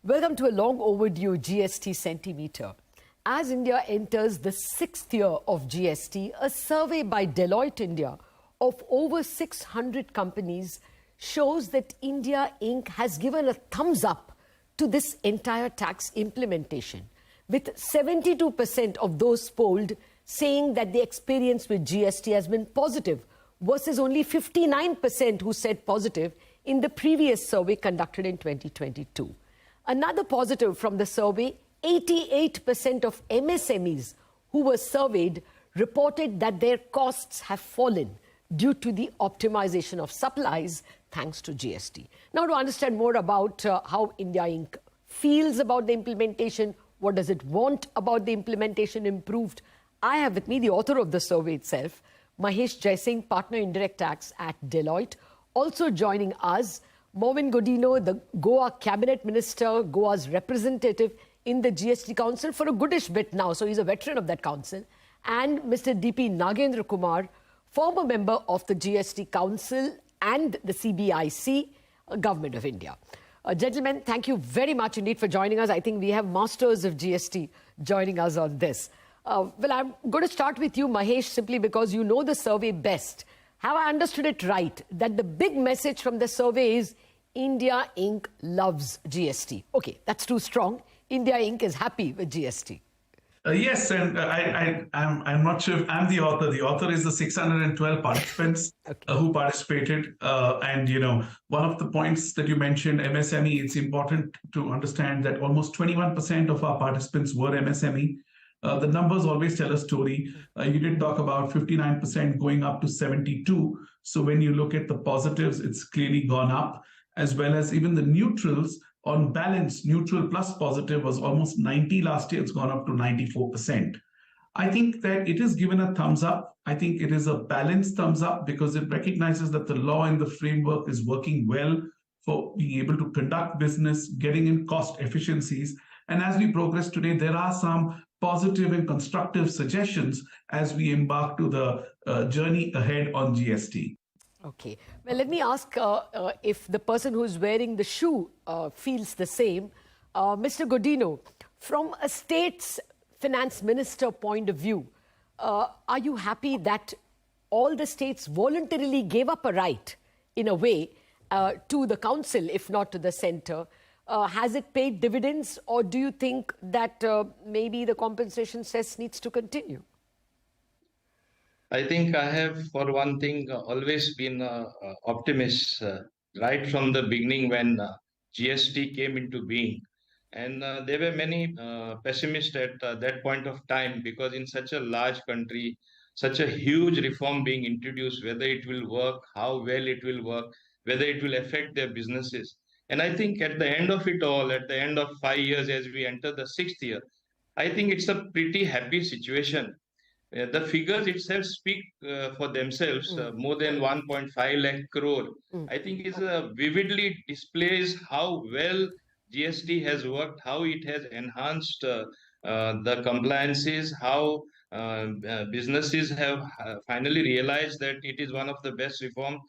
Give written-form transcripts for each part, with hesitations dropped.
Welcome to a long overdue GST centimeter. As India enters the 6th year of GST, a survey by Deloitte India of over 600 companies shows that India Inc. has given a thumbs up to this entire tax implementation, with 72% of those polled saying that the experience with GST has been positive, versus only 59% who said positive in the previous survey conducted in 2022. Another positive from the survey, 88% of MSMEs who were surveyed reported that their costs have fallen due to the optimization of supplies thanks to GST. Now, to understand more about how India Inc. feels about the implementation, what does it want about the implementation improved, I have with me the author of the survey itself, Mahesh Jaising, Partner Indirect Tax at Deloitte. Also joining us, Mauvin Godinho, the Goa Cabinet Minister, Goa's representative in the GST Council for a goodish bit now, so he's a veteran of that council, and Mr. DP Nagendra Kumar, former member of the GST Council and the CBIC, Government of India. Gentlemen, thank you very much indeed for joining us. I think we have masters of GST joining us on this. Well, I'm going to start with you, Mahesh, simply because you know the survey best. Have I understood it right, that the big message from the survey is India Inc. loves GST? Okay, that's too strong. India Inc. is happy with GST. Yes, and I'm not sure if I'm the author. The author is the 612 participants who participated. And, you know, one of the points that you mentioned, MSME, it's important to understand that almost 21% of our participants were MSME. The numbers always tell a story. You did talk about 59% going up to 72. So when you look at the positives, it's clearly gone up, as well as even the neutrals. On balance, neutral plus positive was almost 90 last year. It's gone up to 94%. I think that it is given a thumbs up. I think it is a balanced thumbs up because it recognizes that the law and the framework is working well for being able to conduct business, getting in cost efficiencies. And as we progress today, there are some positive and constructive suggestions as we embark to the journey ahead on GST. Okay. Well, let me ask if the person who is wearing the shoe feels the same. Mr. Godinho, from a state's finance minister point of view, are you happy that all the states voluntarily gave up a right, in a way, to the council, if not to the centre? Has it paid dividends, or do you think that maybe the compensation cess needs to continue? I think I have, for one thing, always been an optimist right from the beginning when GST came into being. And there were many pessimists at that point of time, because in such a large country, such a huge reform being introduced, whether it will work, how well it will work, whether it will affect their businesses. And I think at the end of it all, at the end of 5 years, as we enter the 6th year, I think it's a pretty happy situation. The figures itself speak for themselves. More than 1.5 lakh crore. I think is vividly displays how well GST has worked, how it has enhanced the compliances, how businesses have finally realized that it is one of the best reforms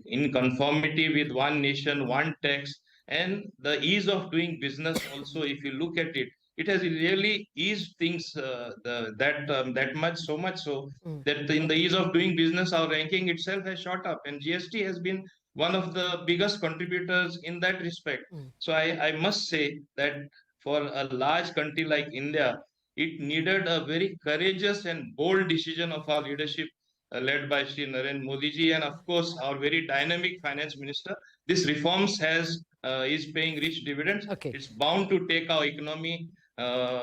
in conformity with one nation, one tax, and the ease of doing business also. If you look at it, it has really eased things that much, so much so that in the ease of doing business, our ranking itself has shot up, and GST has been one of the biggest contributors in that respect. So I must say that for a large country like India, it needed a very courageous and bold decision of our leadership, led by Shri Narendra Modi ji, and of course our very dynamic finance minister. This reforms is paying rich dividends. It's bound to take our economy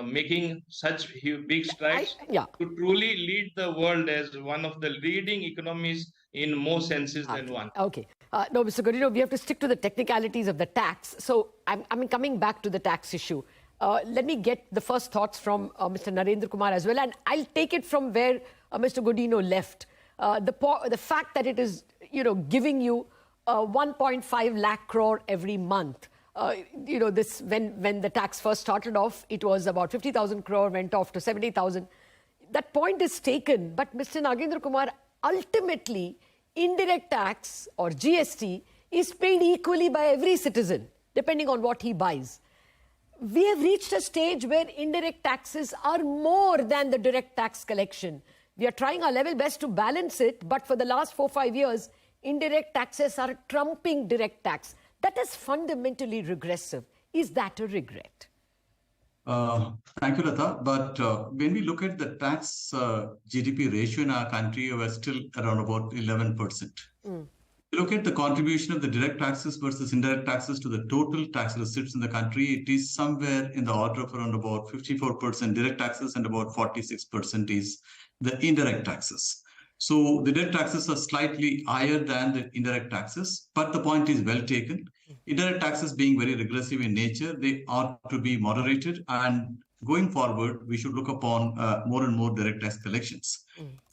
making such big strides to truly lead the world as one of the leading economies in more senses than one. Okay. No, Mr. Godinho, we have to stick to the technicalities of the tax. So, I'm coming back to the tax issue. Let me get the first thoughts from Mr. Narendra Kumar as well, and I'll take it from where Mr. Godinho left. The fact that it is, giving you 1.5 lakh crore every month. This when the tax first started off, it was about 50,000 crore, went off to 70,000. That point is taken, but Mr. Nagendra Kumar, ultimately, indirect tax or GST is paid equally by every citizen, depending on what he buys. We have reached a stage where indirect taxes are more than the direct tax collection. We are trying our level best to balance it, but for the last 4-5 years, indirect taxes are trumping direct tax. That is fundamentally regressive. Is that a regret? Thank you, Latha. But when we look at the tax GDP ratio in our country, we're still around about 11%. You look at the contribution of the direct taxes versus indirect taxes to the total tax receipts in the country, it is somewhere in the order of around about 54% direct taxes and about 46% is the indirect taxes. So the direct taxes are slightly higher than the indirect taxes, but the point is well taken. Indirect taxes being very regressive in nature, they ought to be moderated, and going forward, we should look upon more and more direct tax collections.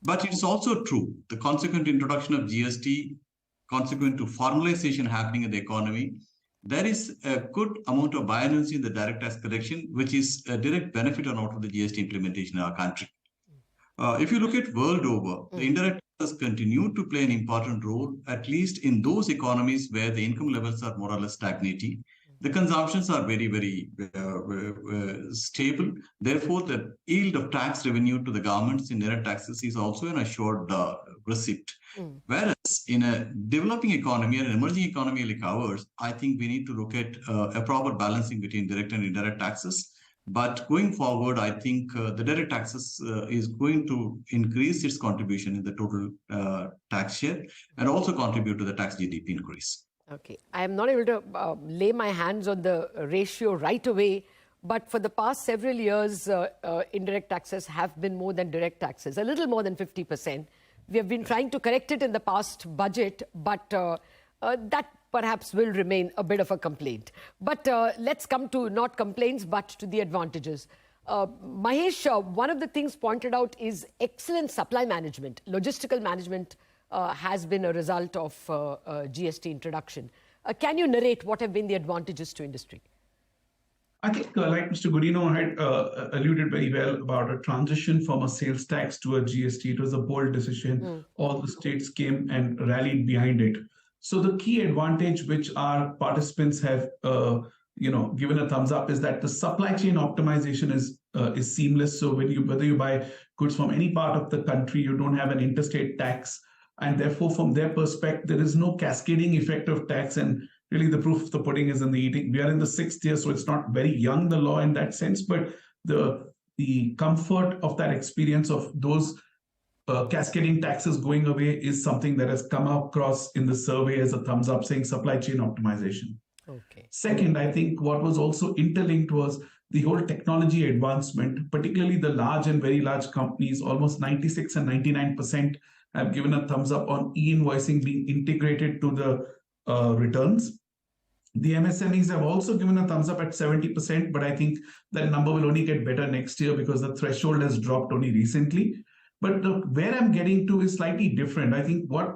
But it's also true, the consequent introduction of GST, consequent to formalization happening in the economy, there is a good amount of buoyancy in the direct tax collection, which is a direct benefit on out of the GST implementation in our country. If you look at world over, the indirect taxes continue to play an important role, at least in those economies where the income levels are more or less stagnating. The consumptions are very, very stable. Therefore, the yield of tax revenue to the governments in direct taxes is also an assured receipt. Whereas in a developing economy and an emerging economy like ours, I think we need to look at a proper balancing between direct and indirect taxes. But going forward, I think the direct taxes is going to increase its contribution in the total tax share and also contribute to the tax GDP increase. Okay, I am not able to lay my hands on the ratio right away, but for the past several years, indirect taxes have been more than direct taxes, a little more than 50%. We have been trying to correct it in the past budget, but that perhaps will remain a bit of a complaint. But let's come to not complaints, but to the advantages. Mahesh, one of the things pointed out is excellent supply management. Logistical management has been a result of GST introduction. Can you narrate what have been the advantages to industry? I think, like Mr. Godinho had alluded very well about a transition from a sales tax to a GST. It was a bold decision. All the states came and rallied behind it. So the key advantage which our participants have, given a thumbs up is that the supply chain optimization is seamless. So whether you buy goods from any part of the country, you don't have an interstate tax, and therefore, from their perspective, there is no cascading effect of tax. And really, the proof of the pudding is in the eating. We are in the 6th year, so it's not very young, the law in that sense, but the comfort of that experience of those cascading taxes going away is something that has come across in the survey as a thumbs up, saying supply chain optimization. Okay. Second, I think what was also interlinked was the whole technology advancement, particularly the large and very large companies. Almost 96 and 99% have given a thumbs up on e-invoicing being integrated to the returns. The MSMEs have also given a thumbs up at 70%, but I think that number will only get better next year because the threshold has dropped only recently. But where I'm getting to is slightly different. I think what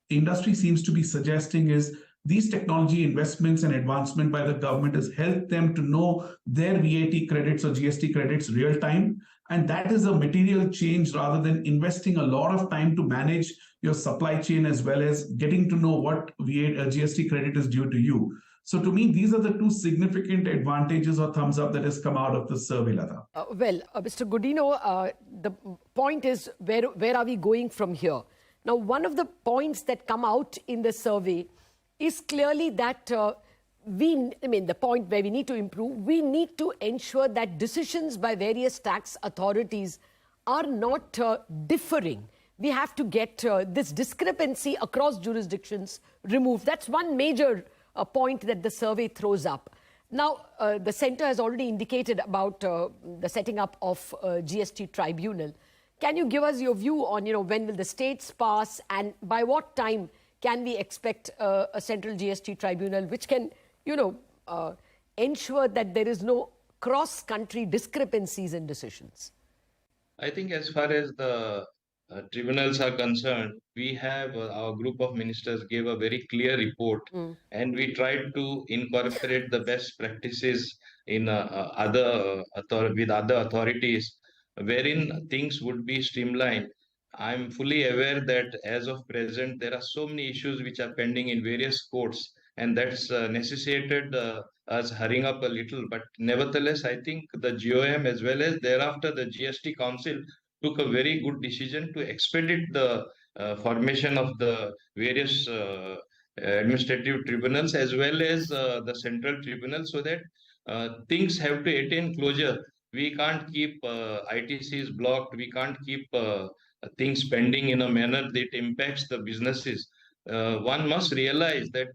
industry seems to be suggesting is these technology investments and advancement by the government has helped them to know their VAT credits or GST credits real time. And that is a material change rather than investing a lot of time to manage your supply chain as well as getting to know what GST credit is due to you. So to me, these are the two significant advantages or thumbs up that has come out of the survey, Latha. Mr. Godinho, the point is where are we going from here? Now, one of the points that come out in the survey is clearly that the point where we need to improve, we need to ensure that decisions by various tax authorities are not differing. We have to get this discrepancy across jurisdictions removed. That's one major point that the survey throws up. Now, the centre has already indicated about the setting up of a GST tribunal. Can you give us your view on, when will the states pass and by what time can we expect a central GST tribunal which can, ensure that there is no cross-country discrepancies in decisions? I think as far as the tribunals are concerned, we have our group of ministers gave a very clear report, and we tried to incorporate the best practices in other authorities, wherein things would be streamlined. I'm fully aware that as of present, there are so many issues which are pending in various courts, and that's necessitated us hurrying up a little. But nevertheless, I think the GOM as well as thereafter the GST Council took a very good decision to expedite the formation of the various administrative tribunals as well as the central tribunal, so that things have to attain closure. We can't keep ITCs blocked. We can't keep things pending in a manner that impacts the businesses. One must realize that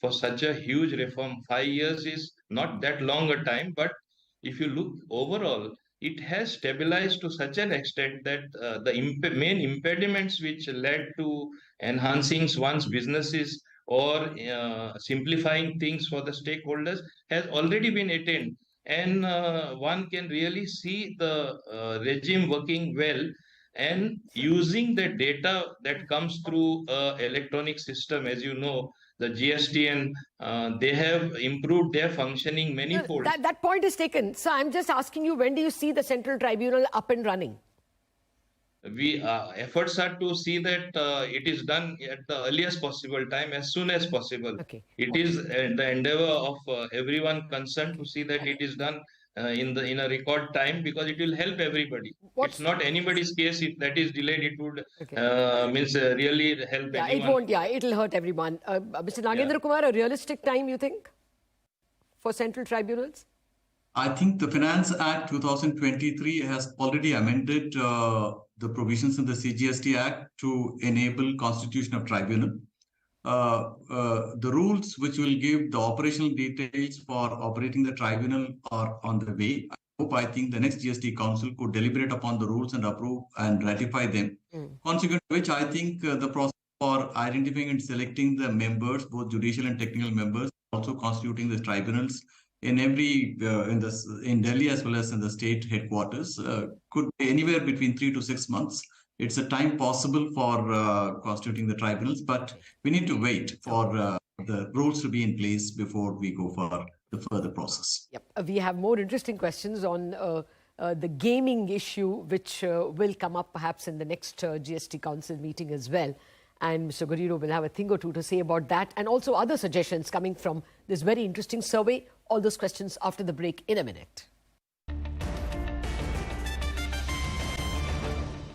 for such a huge reform, 5 years is not that long a time, but if you look overall, it has stabilized to such an extent that the main impediments which led to enhancing one's businesses or simplifying things for the stakeholders has already been attained. And one can really see the regime working well and using the data that comes through electronic system. As you know, the GST and they have improved their functioning manifold. That point is taken. So I'm just asking you, when do you see the central tribunal up and running? We efforts are to see that it is done at the earliest possible time, as soon as possible. Okay. It is the endeavor of everyone concerned to see that it is done in a record time, because it will help everybody. It's not anybody's case. If that is delayed, it would really help Yeah, anyone. it won't. Yeah, it'll hurt everyone. Mr. Nagendra Kumar, a realistic time, you think, for central tribunals? I think the Finance Act 2023 has already amended the provisions in the CGST Act to enable constitution of tribunal. The rules which will give the operational details for operating the tribunal are on the way. I think the next GST Council could deliberate upon the rules and approve and ratify them. Consequent to which, I think the process for identifying and selecting the members, both judicial and technical members, also constituting the tribunals in every in Delhi as well as in the state headquarters, could be anywhere between 3 to 6 months. It's a time possible for constituting the tribunals, but we need to wait for the rules to be in place before we go for the further process. Yep. We have more interesting questions on the gaming issue, which will come up perhaps in the next GST Council meeting as well. And Mr. Godinho will have a thing or two to say about that, and also other suggestions coming from this very interesting survey. All those questions after the break in a minute.